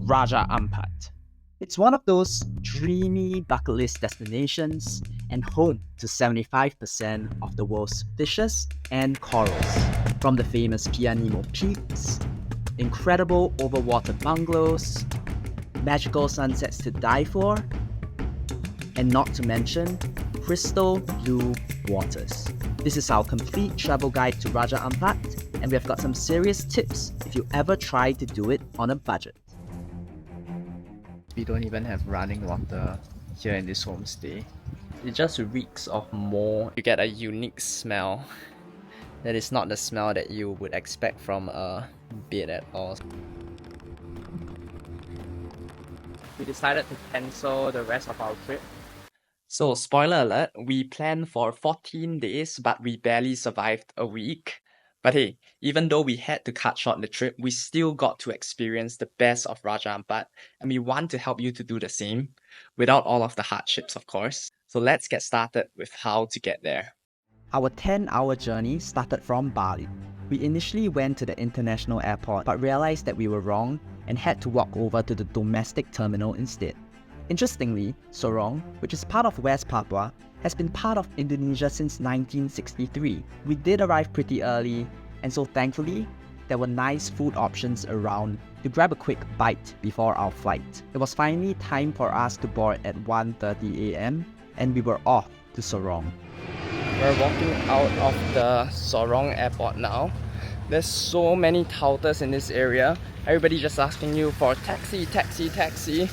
Raja Ampat. It's one of those dreamy bucket list destinations and home to 75% of the world's fishes and corals. From the famous Pianimo Peaks, incredible overwater bungalows, magical sunsets to die for, and not to mention crystal blue waters. This is our complete travel guide to Raja Ampat, and we have got some serious tips if you ever try to do it on a budget. We don't even have running water here in this homestay. It just reeks of mold. You get a unique smell that is not the smell that you would expect from a bed at all. We decided to cancel the rest of our trip. So, spoiler alert, we planned for 14 days, but we barely survived a week. But hey, even though we had to cut short the trip, we still got to experience the best of Raja Ampat, and we want to help you to do the same, without all of the hardships, of course. So let's get started with how to get there. Our 10-hour journey started from Bali. We initially went to the international airport, but realized that we were wrong and had to walk over to the domestic terminal instead. Interestingly, Sorong, which is part of West Papua, has been part of Indonesia since 1963. We did arrive pretty early, and so thankfully, there were nice food options around to grab a quick bite before our flight. It was finally time for us to board at 1:30 AM, and we were off to Sorong. We're walking out of the Sorong airport now. There's so many touts in this area. Everybody just asking you for taxi, taxi, taxi.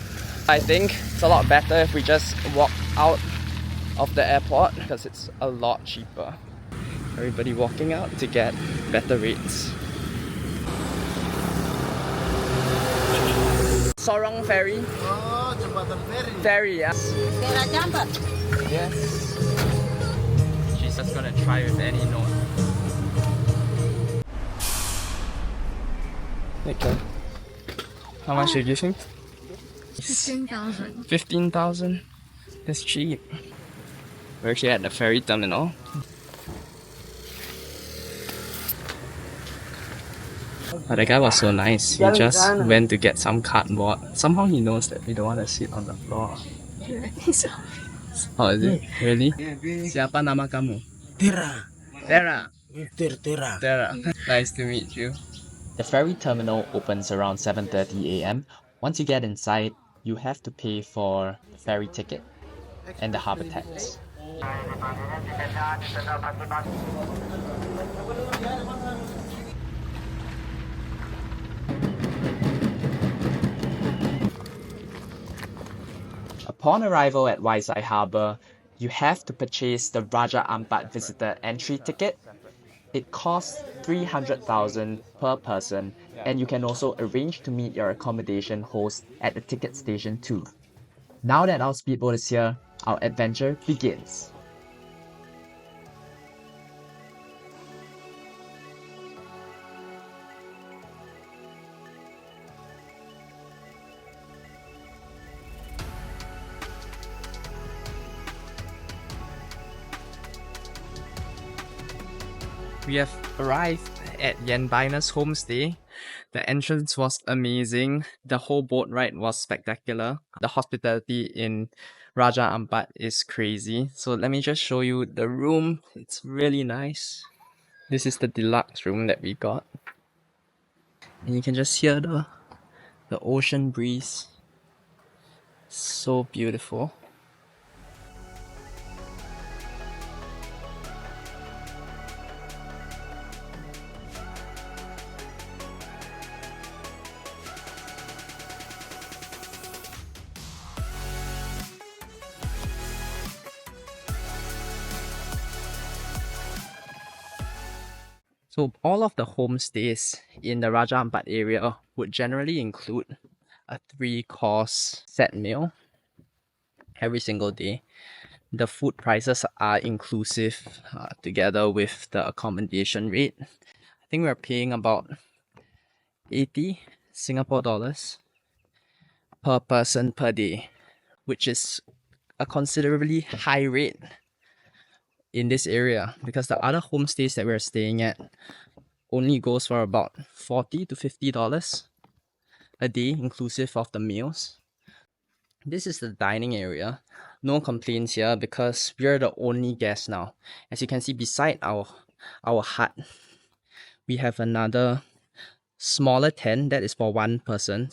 I think it's a lot better if we just walk out of the airport because it's a lot cheaper. Everybody walking out to get better rates. Sorong ferry. Oh, jembatan ferry. Ferry, yes. Raja Ampat. Yes. She's just gonna try with any note. Okay. How much did you think? 15,000. 15,000? That's cheap. We're actually at the ferry terminal. But the guy was so nice. He just went to get some cardboard. Somehow he knows that we don't want to sit on the floor. Oh, is it? Really? Siapa nama kamu? Tera. Tera. Tera. Tera. Nice to meet you. The ferry terminal opens around 7:30 AM. Once you get inside, you have to pay for the ferry ticket and the harbour tax. Upon arrival at Waisai Harbour, you have to purchase the Raja Ampat visitor entry ticket. It costs 300,000 per person, and you can also arrange to meet your accommodation host at the ticket station too. Now that our speedboat is here, our adventure begins. We have arrived at Yenbina's homestay. The entrance was amazing. The whole boat ride was spectacular. The hospitality in Raja Ampat is crazy. So let me just show you the room. It's really nice. This is the deluxe room that we got. And you can just hear the ocean breeze. So beautiful. So all of the homestays in the Raja Ampat area would generally include a 3-course set meal every single day. The food prices are inclusive together with the accommodation rate. I think we're paying about 80 Singapore dollars per person per day, which is a considerably high rate in this area because the other homestays that we're staying at only goes for about $40 to $50. a day inclusive of the meals. This is the dining area. No complaints here because we're the only guests now. As you can see beside our hut, we have another smaller tent that is for one person.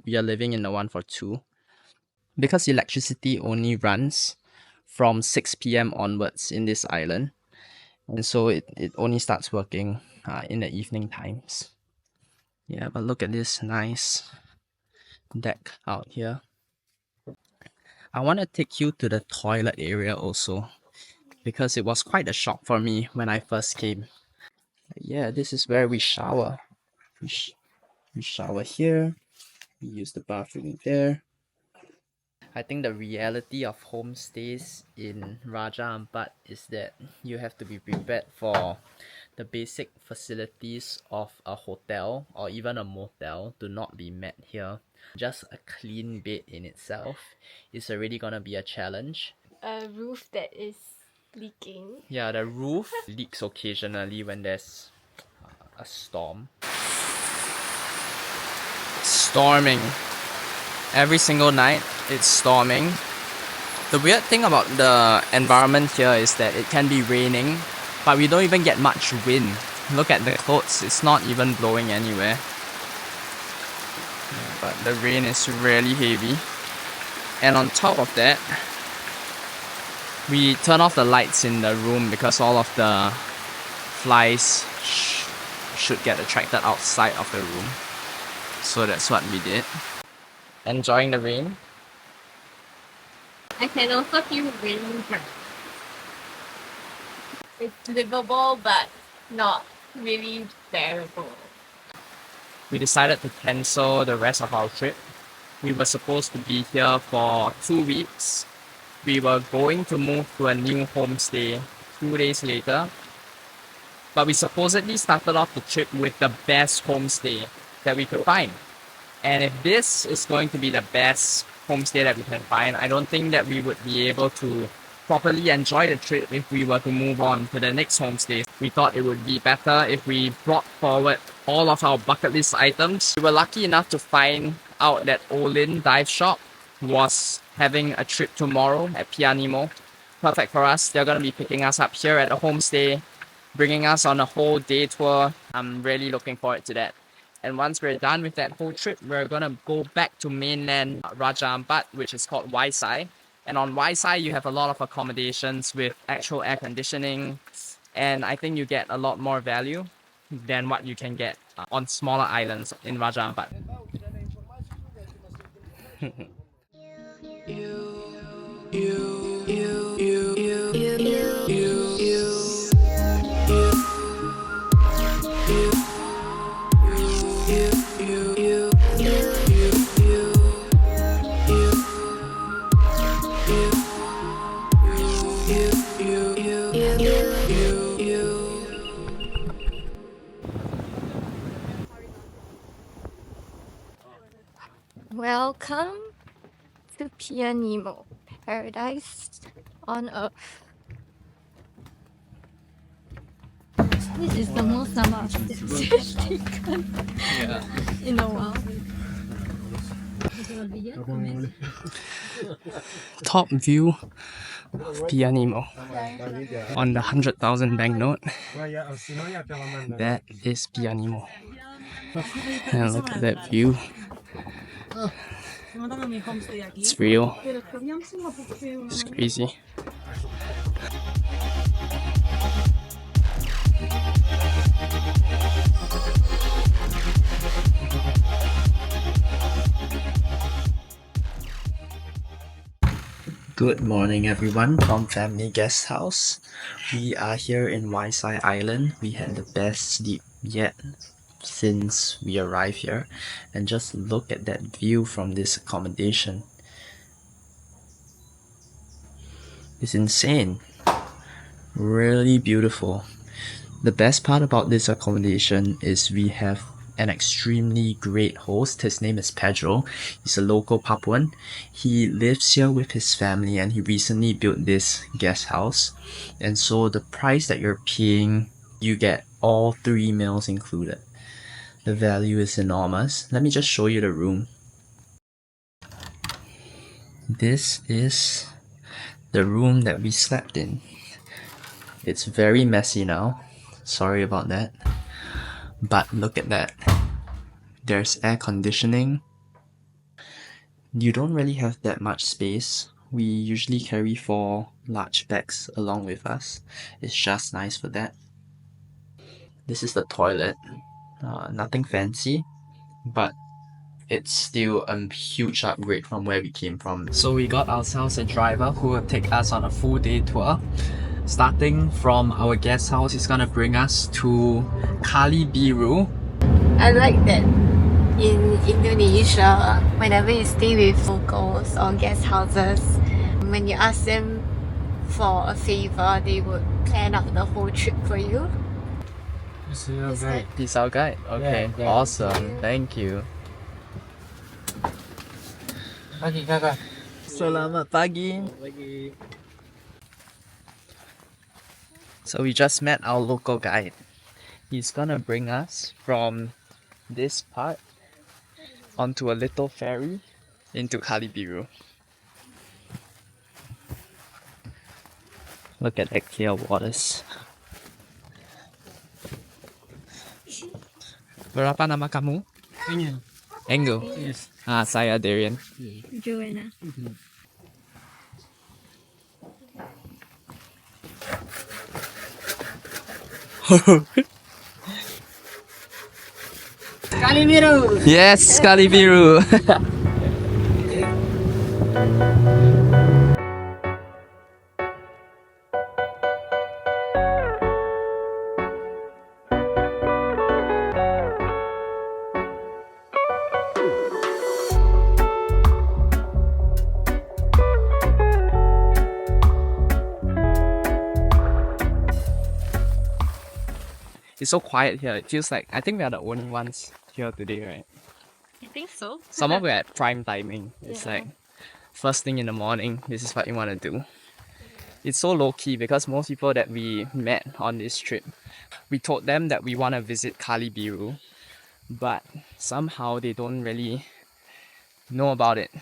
We are living in the one for two. Because electricity only runs from 6 p.m. onwards in this island, and so it only starts working in the evening times. Yeah, but look at this nice deck out here. I want to take you to the toilet area also, because it was quite a shock for me when I first came. Yeah, this is where we shower. We shower here, we use the bathroom there. I think the reality of homestays in Raja Ampat is that you have to be prepared for the basic facilities of a hotel or even a motel to not be met here. Just a clean bed in itself is already gonna be a challenge. A roof that is leaking. Yeah, the roof leaks occasionally when there's a storm. Storming. Every single night it's storming. The weird thing about the environment here is that it can be raining, but we don't even get much wind. Look at the clothes, it's not even blowing anywhere. Yeah, but the rain is really heavy. And on top of that, we turn off the lights in the room because all of the flies should get attracted outside of the room. So that's what we did. Enjoying the rain? I can also feel rain drops. It's livable but not really bearable. We decided to cancel the rest of our trip. We were supposed to be here for 2 weeks. We were going to move to a new homestay 2 days later. But we supposedly started off the trip with the best homestay that we could find. And if this is going to be the best homestay that we can find, I don't think that we would be able to properly enjoy the trip if we were to move on to the next homestay. We thought it would be better if we brought forward all of our bucket list items. We were lucky enough to find out that Olin Dive Shop was having a trip tomorrow at Pianimo. Perfect for us. They're going to be picking us up here at the homestay, bringing us on a whole day tour. I'm really looking forward to that. And once we're done with that whole trip, we're gonna go back to mainland Raja Ampat, which is called Waisai. And on Waisai, you have a lot of accommodations with actual air conditioning. And I think you get a lot more value than what you can get on smaller islands in Raja Ampat. Welcome to Pianimo, paradise on earth. This is the most number of steps taken in a while. Top view of Pianimo on the 100,000 banknote. That is Pianimo. And look at that view. It's real. It's crazy. Good morning everyone from Family Guest House. We are here in Waisai Island. We had the best sleep yet since we arrived here, and just look at that view from this accommodation. It's insane. Really beautiful. The best part about this accommodation is we have an extremely great host. His name is Pedro. He's a local Papuan. He lives here with his family and he recently built this guest house. And so the price that you're paying, you get all 3 meals included. The value is enormous. Let me just show you the room. This is the room that we slept in. It's very messy now. Sorry about that. But look at that. There's air conditioning. You don't really have that much space. We usually carry 4 large bags along with us. It's just nice for that. This is the toilet. Nothing fancy, but it's still a huge upgrade from where we came from. So we got ourselves a driver who will take us on a full day tour. Starting from our guest house, he's gonna bring us to Kali Biru. I like that in Indonesia, whenever you stay with locals or guest houses, when you ask them for a favor, they would plan out the whole trip for you. He's our guide. Okay, Yeah. awesome. Thank you. Pagi kakak. Selamat pagi. So we just met our local guide. He's gonna bring us from this part onto a little ferry into Kali Biru. Look at that clear waters. Berapa nama kamu? Engel. Yes. Saya Darian. Joanna. Kali biru. Yes, Kali Biru. It's so quiet here. It feels like I think we are the only ones here today, right? I think so. Some of it at prime timing. It's Yeah. like first thing in the morning. This is what you want to do. It's so low key because most people that we met on this trip, we told them that we want to visit Kali Biru, but somehow they don't really know about it.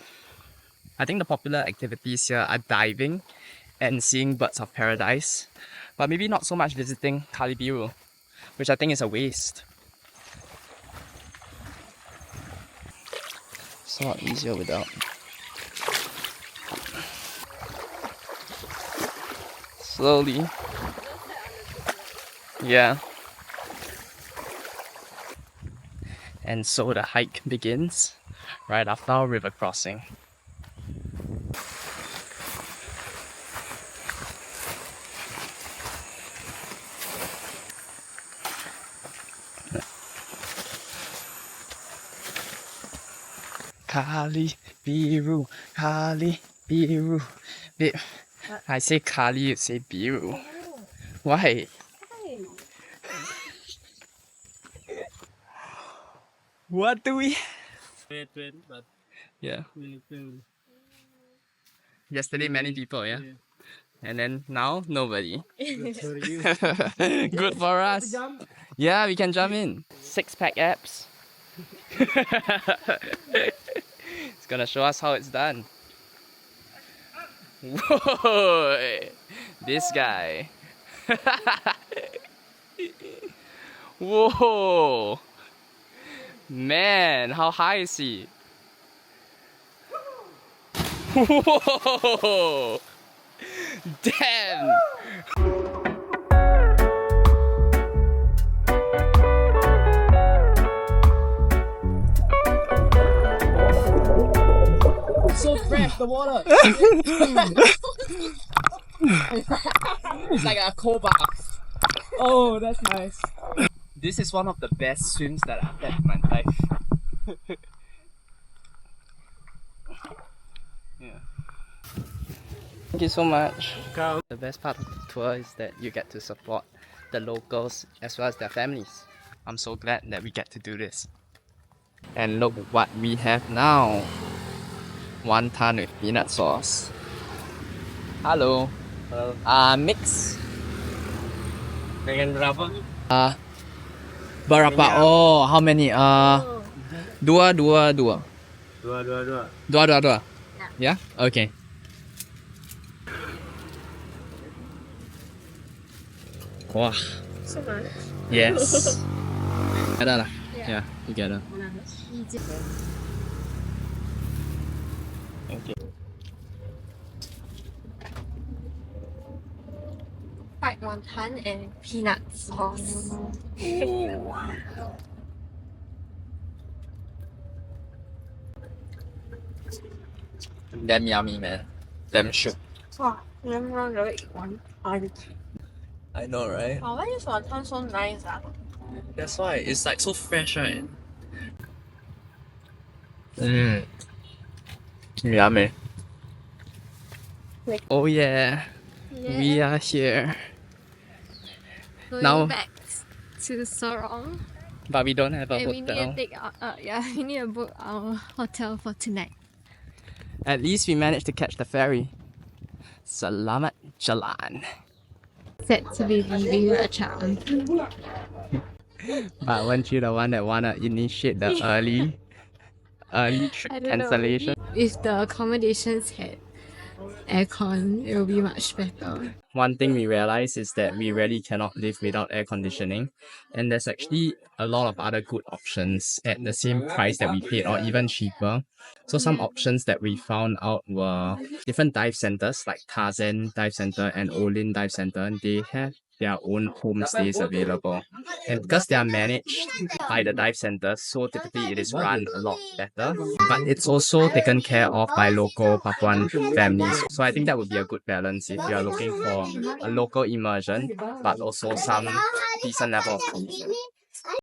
I think the popular activities here are diving and seeing birds of paradise, but maybe not so much visiting Kali Biru, which I think is a waste. It's a lot easier without. Slowly. Yeah. And so the hike begins right after our river crossing. Kali Biru, Kali Biru. I say Kali, you say Biru. Why? What do we? Wait, but Yeah. will. Yesterday many people, yeah? And then now nobody. For you. Good for us. Yeah, we can jump in. 6-pack abs. It's gonna show us how it's done. Whoa! This guy. Whoa! Man, how high is he? Whoa! Damn! So fresh, the water. It's like a cold bath. Oh, that's nice. This is one of the best swims that I've had in my life. Yeah. Thank you so much. The best part of the tour is that you get to support the locals as well as their families. I'm so glad that we get to do this. And look what we have now. Wonton with peanut sauce. Hello. Hello. Mix. Pengen berapa? Berapa? Oh, how many? Dua. Dua. Dua. Yeah? Okay. Wow. So much. Yes. Together lah. Yeah, together. Okay. Fried wonton and peanut sauce. Damn yummy, man. Damn shook. Wow, never really eat wonton. I know, right? Wow, why is wonton so nice? That's why it's like so fresh, right? Mmm. Yummy. Like- Oh yeah, we are here, Going now- back to Sorong. but we don't have a And we need to hotel. take we need to book our hotel for tonight. At least we managed to catch the ferry. Selamat jalan. Said to be leaving Rachang. But weren't you the one that wanna initiate the early trip I don't know. cancellation? If the accommodations had aircon, it will be much better. One thing we realized is that we really cannot live without air conditioning, and there's actually a lot of other good options at the same price that we paid or even cheaper. So some options that we found out were different dive centers like Tarzan Dive Center and Olin Dive Center. They have their own homestays available, and because they are managed by the dive centers, so typically it is run a lot better, but it's also taken care of by local Papuan families. So I think that would be a good balance if you are looking for a local immersion but also some decent level of comfort.